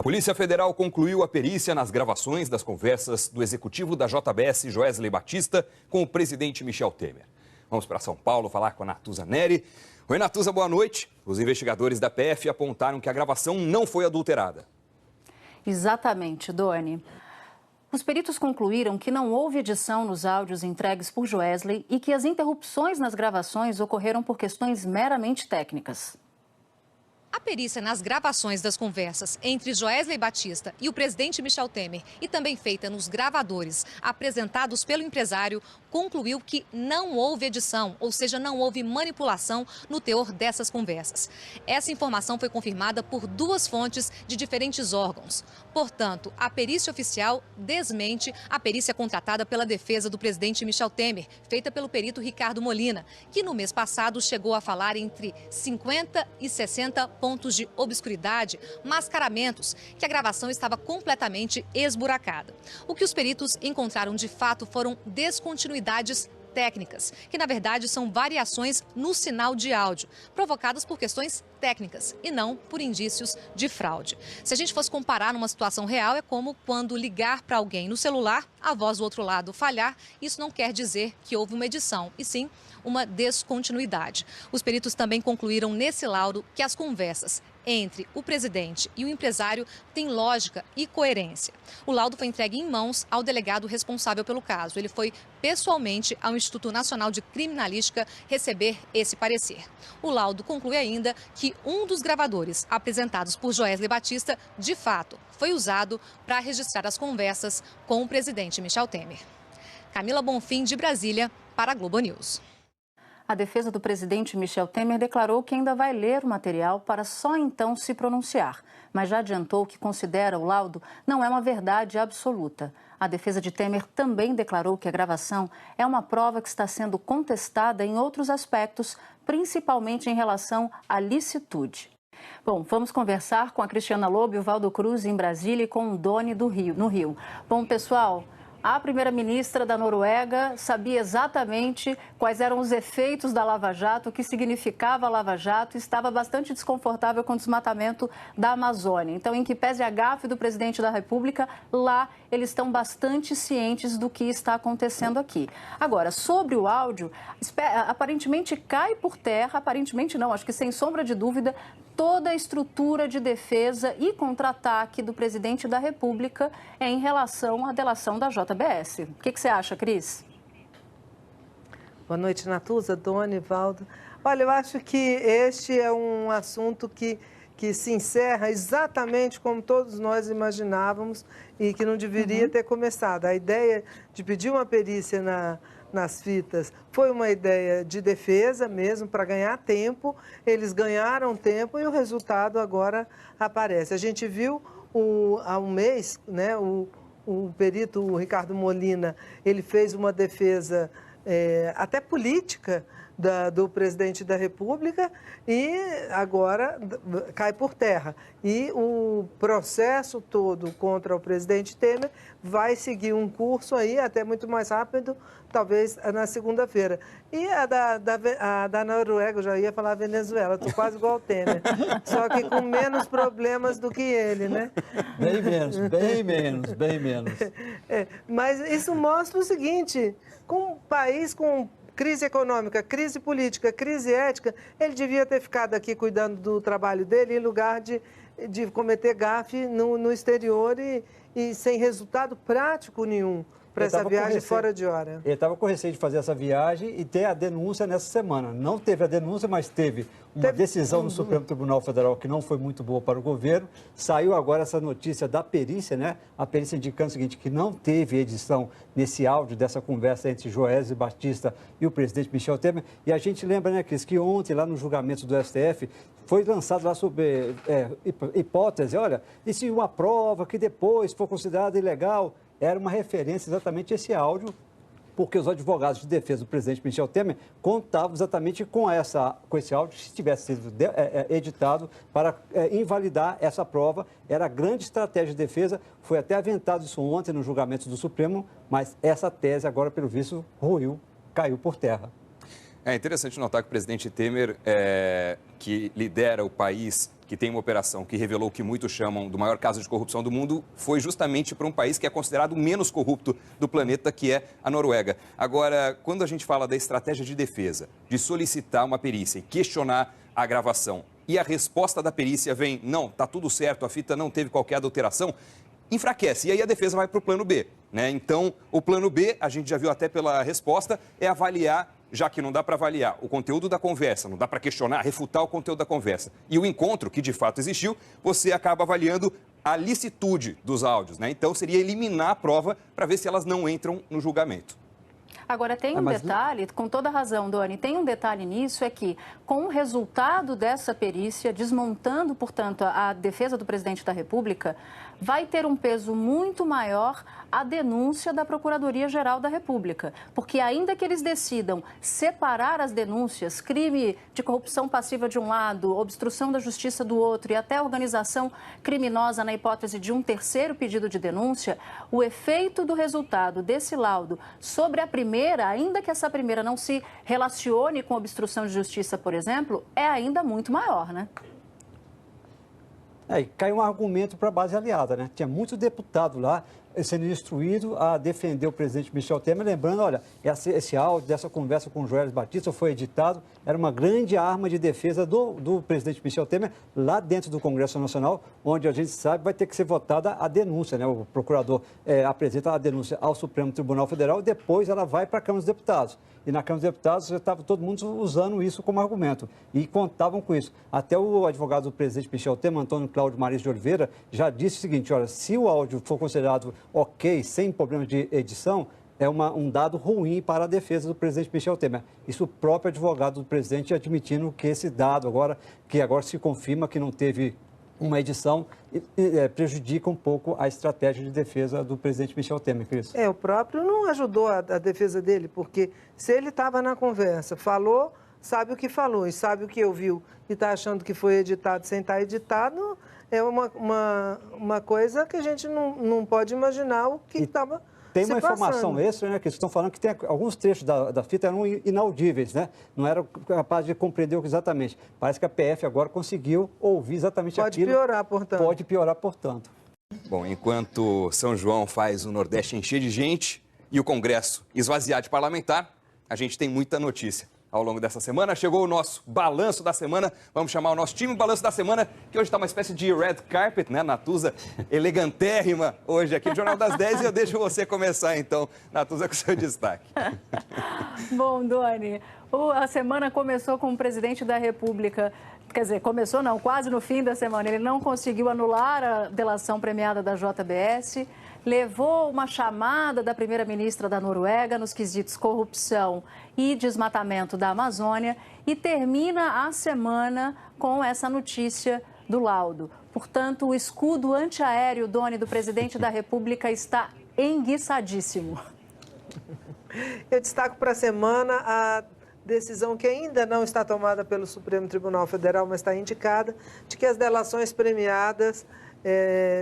Polícia Federal concluiu a perícia nas gravações das conversas do executivo da JBS, Joesley Batista, com o presidente Michel Temer. Vamos para São Paulo falar com a Natuza Neri. Oi, Natuza, boa noite. Os investigadores da PF apontaram que a gravação não foi adulterada. Exatamente, Doni. Os peritos concluíram que não houve edição nos áudios entregues por Joesley e que as interrupções nas gravações ocorreram por questões meramente técnicas. A perícia nas gravações das conversas entre Joesley Batista e o presidente Michel Temer e também feita nos gravadores apresentados pelo empresário concluiu que não houve edição, ou seja, não houve manipulação no teor dessas conversas. Essa informação foi confirmada por duas fontes de diferentes órgãos. Portanto, a perícia oficial desmente a perícia contratada pela defesa do presidente Michel Temer, feita pelo perito Ricardo Molina, que no mês passado chegou a falar entre 50 e 60 pontos de obscuridade, mascaramentos, que a gravação estava completamente esburacada. O que os peritos encontraram de fato foram descontinuidades técnicas, que na verdade são variações no sinal de áudio, provocadas por questões técnicas e não por indícios de fraude. Se a gente fosse comparar numa situação real, é como quando ligar para alguém no celular, a voz do outro lado falhar, isso não quer dizer que houve uma edição, e sim uma descontinuidade. Os peritos também concluíram nesse laudo que as conversas entre o presidente e o empresário têm lógica e coerência. O laudo foi entregue em mãos ao delegado responsável pelo caso. Ele foi pessoalmente ao Instituto Nacional de Criminalística receber esse parecer. O laudo conclui ainda que um dos gravadores apresentados por Joesley Batista, de fato, foi usado para registrar as conversas com o presidente Michel Temer. Camila Bonfim, de Brasília, para a Globo News. A defesa do presidente Michel Temer declarou que ainda vai ler o material para só então se pronunciar, mas já adiantou que considera o laudo não é uma verdade absoluta. A defesa de Temer também declarou que a gravação é uma prova que está sendo contestada em outros aspectos, principalmente em relação à licitude. Bom, vamos conversar com a Cristiana Lobo e o Valdo Cruz em Brasília e com o Doni no Rio. Bom, pessoal, a primeira-ministra da Noruega sabia exatamente quais eram os efeitos da Lava Jato, o que significava a Lava Jato, e estava bastante desconfortável com o desmatamento da Amazônia. Então, em que pese a gafe do presidente da República, lá eles estão bastante cientes do que está acontecendo aqui. Agora, sobre o áudio, aparentemente cai por terra, aparentemente não, acho que sem sombra de dúvida, toda a estrutura de defesa e contra-ataque do presidente da República em relação à delação da JBS. O que você acha, Cris? Boa noite, Natuza, Doni, Valdo. Olha, eu acho que este é um assunto que se encerra exatamente como todos nós imaginávamos e que não deveria ter começado. A ideia de pedir uma perícia nas fitas foi uma ideia de defesa mesmo, para ganhar tempo. Eles ganharam tempo e o resultado agora aparece. A gente viu há um mês, né, o perito o Ricardo Molina, ele fez uma defesa até política do presidente da República e agora cai por terra. E o processo todo contra o presidente Temer vai seguir um curso aí até muito mais rápido, talvez na segunda-feira. E a da Noruega, eu já ia falar Venezuela, estou quase igual ao Temer, só que com menos problemas do que ele, né? Bem menos, bem menos, bem menos. Mas isso mostra o seguinte, com um país com crise econômica, crise política, crise ética, ele devia ter ficado aqui cuidando do trabalho dele em lugar de cometer gafe no exterior e sem resultado prático nenhum para essa viagem fora de hora. Ele estava com receio de fazer essa viagem e ter a denúncia nessa semana. Não teve a denúncia, mas teve uma decisão no Supremo Tribunal Federal que não foi muito boa para o governo. Saiu agora essa notícia da perícia, né? A perícia indicando o seguinte, que não teve edição nesse áudio dessa conversa entre Joesley Batista e o presidente Michel Temer. E a gente lembra, né, Cris, que ontem, lá no julgamento do STF, foi lançado lá sobre hipótese, olha, e se uma prova que depois for considerada ilegal, era uma referência exatamente a esse áudio, porque os advogados de defesa do presidente Michel Temer contavam exatamente com esse áudio, se tivesse sido editado, para invalidar essa prova. Era a grande estratégia de defesa, foi até aventado isso ontem no julgamento do Supremo, mas essa tese agora, pelo visto, caiu por terra. É interessante notar que o presidente Temer, que lidera o país, que tem uma operação que revelou o que muitos chamam do maior caso de corrupção do mundo, foi justamente para um país que é considerado o menos corrupto do planeta, que é a Noruega. Agora, quando a gente fala da estratégia de defesa, de solicitar uma perícia e questionar a gravação, e a resposta da perícia vem, não, está tudo certo, a fita não teve qualquer adulteração, enfraquece. E aí a defesa vai para o plano B, né? Então, o plano B, a gente já viu até pela resposta, é avaliar, já que não dá para avaliar o conteúdo da conversa, não dá para questionar, refutar o conteúdo da conversa. E o encontro, que de fato existiu, você acaba avaliando a licitude dos áudios, né? Então, seria eliminar a prova para ver se elas não entram no julgamento. Agora, tem um detalhe, com toda razão, Doni, tem um detalhe nisso, é que com o resultado dessa perícia, desmontando, portanto, a defesa do presidente da República, vai ter um peso muito maior a denúncia da Procuradoria-Geral da República. Porque ainda que eles decidam separar as denúncias, crime de corrupção passiva de um lado, obstrução da justiça do outro e até organização criminosa na hipótese de um terceiro pedido de denúncia, o efeito do resultado desse laudo sobre a primeira, ainda que essa primeira não se relacione com obstrução de justiça, por exemplo, é ainda muito maior, né? E cai um argumento para a base aliada, né? Tinha muito deputado lá sendo instruído a defender o presidente Michel Temer, lembrando, olha, esse áudio dessa conversa com o Joesley Batista foi editado, era uma grande arma de defesa do presidente Michel Temer lá dentro do Congresso Nacional, onde a gente sabe vai ter que ser votada a denúncia, né? O procurador apresenta a denúncia ao Supremo Tribunal Federal e depois ela vai para a Câmara dos Deputados. E na Câmara dos Deputados já estava todo mundo usando isso como argumento e contavam com isso. Até o advogado do presidente Michel Temer, Antônio Cláudio Maris de Oliveira, já disse o seguinte, olha, se o áudio for considerado ok, sem problema de edição, é um dado ruim para a defesa do presidente Michel Temer. Isso o próprio advogado do presidente admitindo que esse dado agora se confirma que não teve uma edição, prejudica um pouco a estratégia de defesa do presidente Michel Temer, Cris. O próprio não ajudou a defesa dele, porque se ele estava na conversa, falou, sabe o que falou e sabe o que ouviu e está achando que foi editado sem estar editado, é uma coisa que a gente não pode imaginar o que estava. Tem uma informação extra, né, que estão falando que tem alguns trechos da fita eram inaudíveis, né? Não eram capazes de compreender exatamente. Parece que a PF agora conseguiu ouvir exatamente aquilo. Pode piorar, portanto. Bom, enquanto São João faz o Nordeste encher de gente e o Congresso esvaziar de parlamentar, a gente tem muita notícia ao longo dessa semana. Chegou o nosso balanço da semana. Vamos chamar o nosso time balanço da semana, que hoje está uma espécie de red carpet, né? Natuza elegantérrima hoje aqui no Jornal das 10. E eu deixo você começar, então, Natuza, com o seu destaque. Bom, Doni, a semana começou com o presidente da República. Quer dizer, começou não, quase no fim da semana. Ele não conseguiu anular a delação premiada da JBS. Levou uma chamada da primeira-ministra da Noruega nos quesitos corrupção e desmatamento da Amazônia e termina a semana com essa notícia do laudo. Portanto, o escudo antiaéreo, Doni, do presidente da República está enguiçadíssimo. Eu destaco para a semana a decisão que ainda não está tomada pelo Supremo Tribunal Federal, mas está indicada, de que as delações premiadas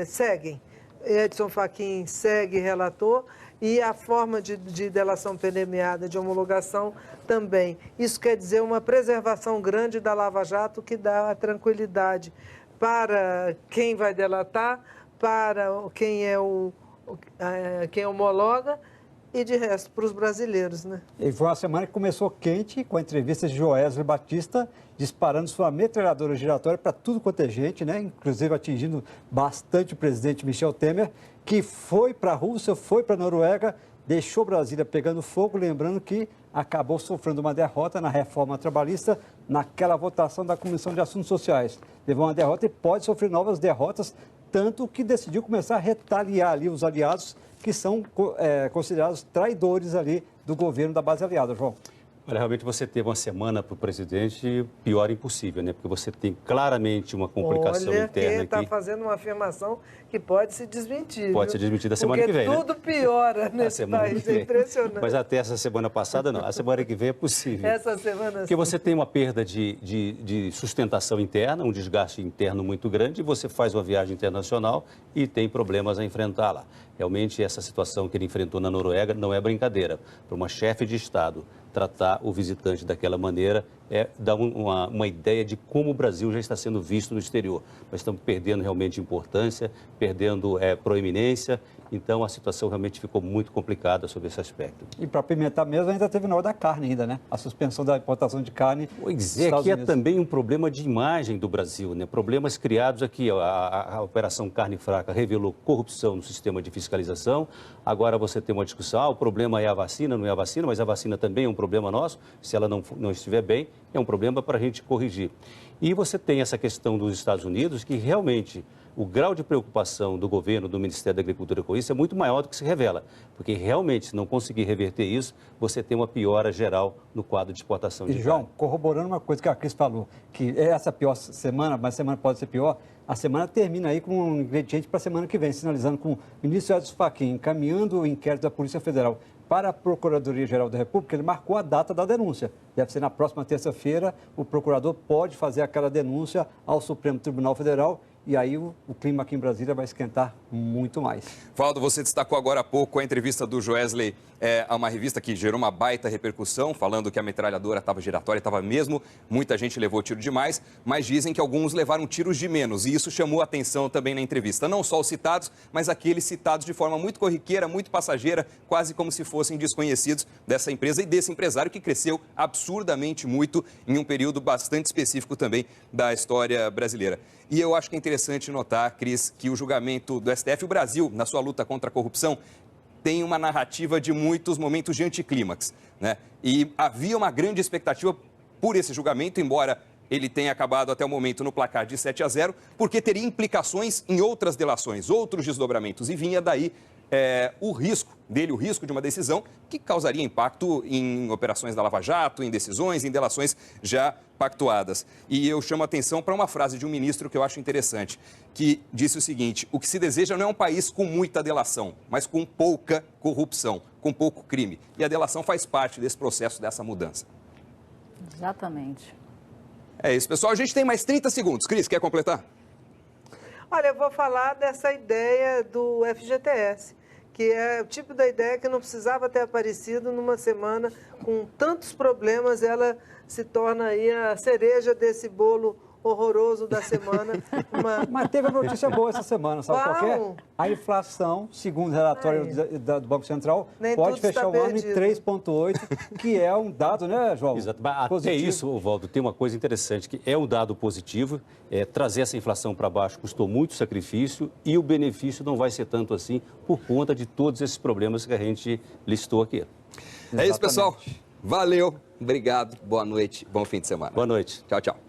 seguem. Edson Fachin segue relator e a forma de delação premiada, de homologação também. Isso quer dizer uma preservação grande da Lava Jato que dá a tranquilidade para quem vai delatar, para quem homologa e de resto para os brasileiros, né? E foi uma semana que começou quente com a entrevista de Joesley Batista disparando sua metralhadora giratória para tudo quanto é gente, né? Inclusive atingindo bastante o presidente Michel Temer, que foi para a Rússia, foi para a Noruega, deixou Brasília pegando fogo, lembrando que acabou sofrendo uma derrota na reforma trabalhista naquela votação da Comissão de Assuntos Sociais. Levou uma derrota e pode sofrer novas derrotas, tanto que decidiu começar a retaliar ali os aliados que são considerados traidores ali do governo da base aliada, João. Olha, realmente você teve uma semana para o presidente pior impossível, né? Porque você tem claramente uma complicação interna aqui. Olha, está fazendo uma afirmação que pode se desmentir. Pode ser desmentida a semana que vem, Porque tudo piora nesse país, é impressionante. Mas até essa semana passada, não. A semana que vem é possível. Essa semana Porque você tem uma perda de sustentação interna, um desgaste interno muito grande, e você faz uma viagem internacional e tem problemas a enfrentar lá. Realmente, essa situação que ele enfrentou na Noruega não é brincadeira. Para uma chefe de Estado tratar o visitante daquela maneira dá uma ideia de como o Brasil já está sendo visto no exterior. Nós estamos perdendo realmente importância, perdendo proeminência, então a situação realmente ficou muito complicada sobre esse aspecto. E para apimentar mesmo, ainda teve na hora da carne ainda, né? A suspensão da importação de carne. Pois é, que é também um problema de imagem do Brasil, né? Problemas criados aqui, a Operação Carne Fraca revelou corrupção no sistema de fiscalização, agora você tem uma discussão, o problema é a vacina, não é a vacina, mas a vacina também é um problema nosso, se ela não estiver bem, é um problema para a gente corrigir. E você tem essa questão dos Estados Unidos, que realmente o grau de preocupação do governo, do Ministério da Agricultura com isso é muito maior do que se revela, porque realmente, se não conseguir reverter isso, você tem uma piora geral no quadro de exportação de carne. João, corroborando uma coisa que a Cris falou, que é essa pior semana, mas a semana pode ser pior, a semana termina aí com um ingrediente para a semana que vem, sinalizando com o ministro Edson Fachin encaminhando o inquérito da Polícia Federal para a Procuradoria-Geral da República. Ele marcou a data da denúncia. Deve ser na próxima terça-feira, o procurador pode fazer aquela denúncia ao Supremo Tribunal Federal e aí o clima aqui em Brasília vai esquentar muito mais. Valdo, você destacou agora há pouco a entrevista do Joesley a uma revista que gerou uma baita repercussão, falando que a metralhadora estava giratória, estava mesmo, muita gente levou tiro demais, mas dizem que alguns levaram tiros de menos, e isso chamou a atenção também na entrevista. Não só os citados, mas aqueles citados de forma muito corriqueira, muito passageira, quase como se fossem desconhecidos dessa empresa e desse empresário que cresceu absurdamente muito em um período bastante específico também da história brasileira. E eu acho que é interessante notar, Cris, que o julgamento do STF, o Brasil, na sua luta contra a corrupção, tem uma narrativa de muitos momentos de anticlímax, né? E havia uma grande expectativa por esse julgamento, embora ele tenha acabado até o momento no placar de 7-0, porque teria implicações em outras delações, outros desdobramentos, e vinha daí o risco de uma decisão que causaria impacto em operações da Lava Jato, em decisões, em delações já pactuadas. E eu chamo a atenção para uma frase de um ministro que eu acho interessante, que disse o seguinte: o que se deseja não é um país com muita delação, mas com pouca corrupção, com pouco crime. E a delação faz parte desse processo, dessa mudança. Exatamente. É isso, pessoal. A gente tem mais 30 segundos. Cris, quer completar? Olha, eu vou falar dessa ideia do FGTS, que é o tipo da ideia que não precisava ter aparecido numa semana com tantos problemas, ela se torna aí a cereja desse bolo horroroso da semana. Mas teve uma notícia boa essa semana, sabe qual que é? A inflação, segundo o relatório do Banco Central, pode fechar o ano em 3,8, que é um dado, né, João? Exato. Até isso, Valdo, tem uma coisa interessante, que é um dado positivo, trazer essa inflação para baixo custou muito sacrifício e o benefício não vai ser tanto assim por conta de todos esses problemas que a gente listou aqui. É isso, pessoal. Valeu, obrigado, boa noite, bom fim de semana. Boa noite. Tchau, tchau.